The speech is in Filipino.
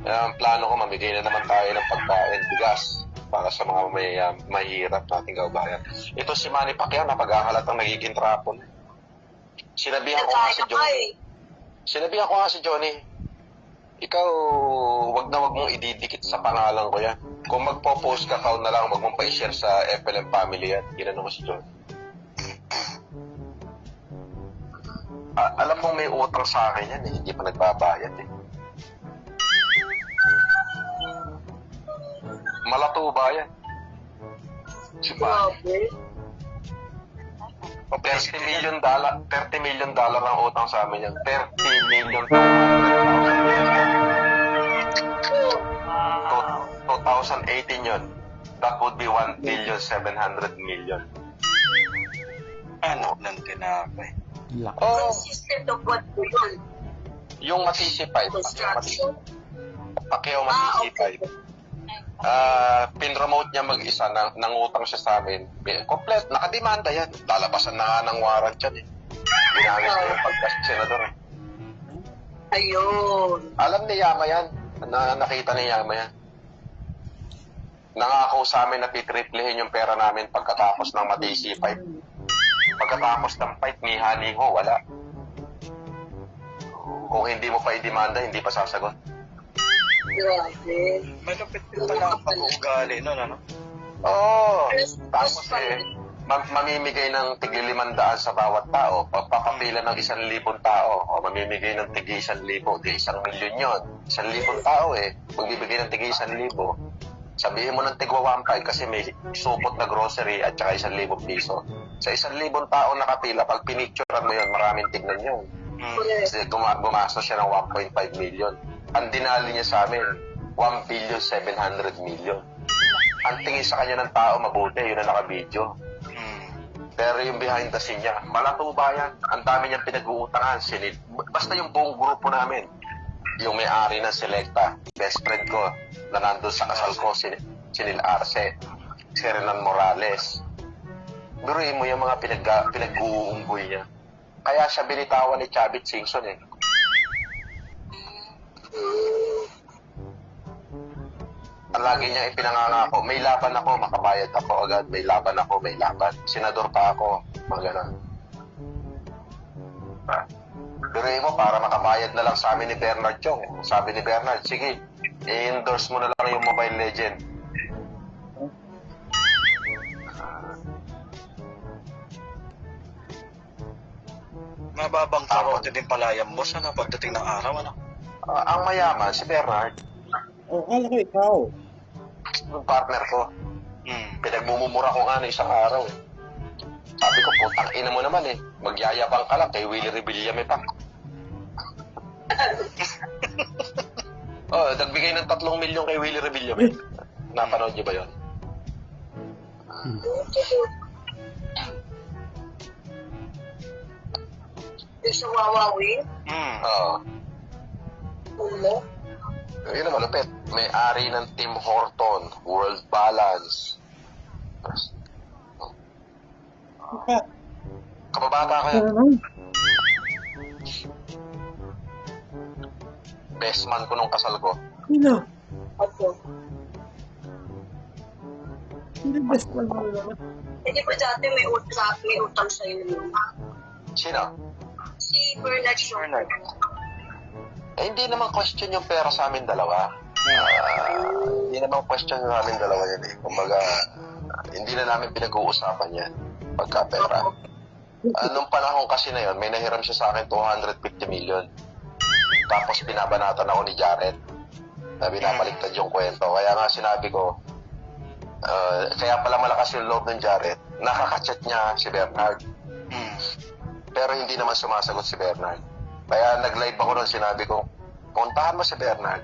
Ang plano ko, mamigay na naman tayo ng pagkain, bigas, para sa mga mahirap nating kababayan. Ito si Manny Pacquiao, napag-ahalatang nagiging trapon. Sinabihan ko nga si Johnny, ikaw, wag mong ididikit sa pangalan ko yan. Kung magpo-post ka, na lang, wag mong pa-share sa FLM family yan. Ginano ko si Johnny. Alam mong may utang sa akin yan, hindi pa nagbabayad eh. Malato ba yan? Si Manny. $30 million ang utang sa amin yan. 2018 yun. That would be 1,700,000,000. Ano ng tinapay? Consistent of what po yun? Yung Matisipay. Pacquiao Matisipay. Pinromote niya mag-isa, nangutang siya sa amin. Complete, nakademanda yan. Lalabasan na nga ng warrant yan eh. Ginamit niya yung pagka-senador eh. Ayun. Alam ni Yama yan. Nakita ni Yama yan. Nangako sa amin na pitriplehin yung pera namin pagkatapos ng Matisipay. Pagkatapos ng fight, niha-niho, wala. Kung hindi mo pa i-demanda, hindi pa sasagot. Grabe. Malupit din pala ang pag-uugali nun, ano? Oo. Tapos mamimigay ng tigli-500 sa bawat tao. Pagpapapila ng 1,000 tao. O mamimigay ng tigli 1,000. Di 1,000,000 yun. 1,000 tao eh. Magbibigay ng tigli 1,000. Sabihin mo ng tigwa 1,500 kasi may supot na grocery at saka 1,000 piso. Sa 1,000 tao nakapila, pag pinicturean mo yun, maraming tignan yun. Kasi gumastos siya ng 1.5 million. Ang dinali niya sa amin, 1,700,000,000. Ang tingin sa kanya ng tao, mabuti, yun ang naka-video. Pero yung behind the scene niya, malato ba yan? Ang dami niyang pinag-uutangan. Basta yung buong grupo namin, yung may-ari ng Selecta, best friend ko, na nandun sa kasal ko, si Nil Arce, si Renan Morales. Biruin mo yung mga pinag-uunggoy niya. Kaya siya binitawan ni Chavit Singson eh. Ang lagi niya ipinangangako, may laban ako, makabayad ako agad, may laban ako, may laban. Senador pa ako, mga ganon. Biruin mo, para makabayad na lang sa amin ni Bernard Chong. Sabi ni Bernard, sige, i-endorse mo na lang yung Mobile Legend. Mababang karote din pala yung boss, ano, pagdating ng araw, ano? Ang mayaman, si Bernard. Kala ko ikaw. Yung partner ko. Pinagmumura ko nga na isang araw eh. Sabi ko, putang ina mo naman eh. Magyayabang ka lang kay Willie Rebillame pa. Nagbigay ng 3 milyon kay Willie Rebillame. Napanood niyo ba yun? Yung sa Wawawin? Oo. Ulo? Yun ang malupit. May-ari ng Tim Horton, World Balance. Kababata ka yan. Best man ko nung kasal ko. Sino? Ako. Hindi best man mo naman. Hindi pa dati may utang sa'yo yun. Sino? Si Bernard Shaw. Hindi naman question yung pera sa amin dalawa. Hindi naman question yung amin dalawa yan eh. Kumbaga, hindi na namin pinag-uusapan yan pagka pera. Nung panahon kasi na yon, may nahiram siya sa akin 250 million. Tapos binabanatan ako ni Jared na binabaliktad yung kwento. Kaya nga sinabi ko, kaya pala malakas yung loob ng Jared, nakaka-chat niya si Bernard. Pero hindi naman sumasagot si Bernard. Kaya nag-live ako noon, sinabi ko, puntahan mo si Bernard.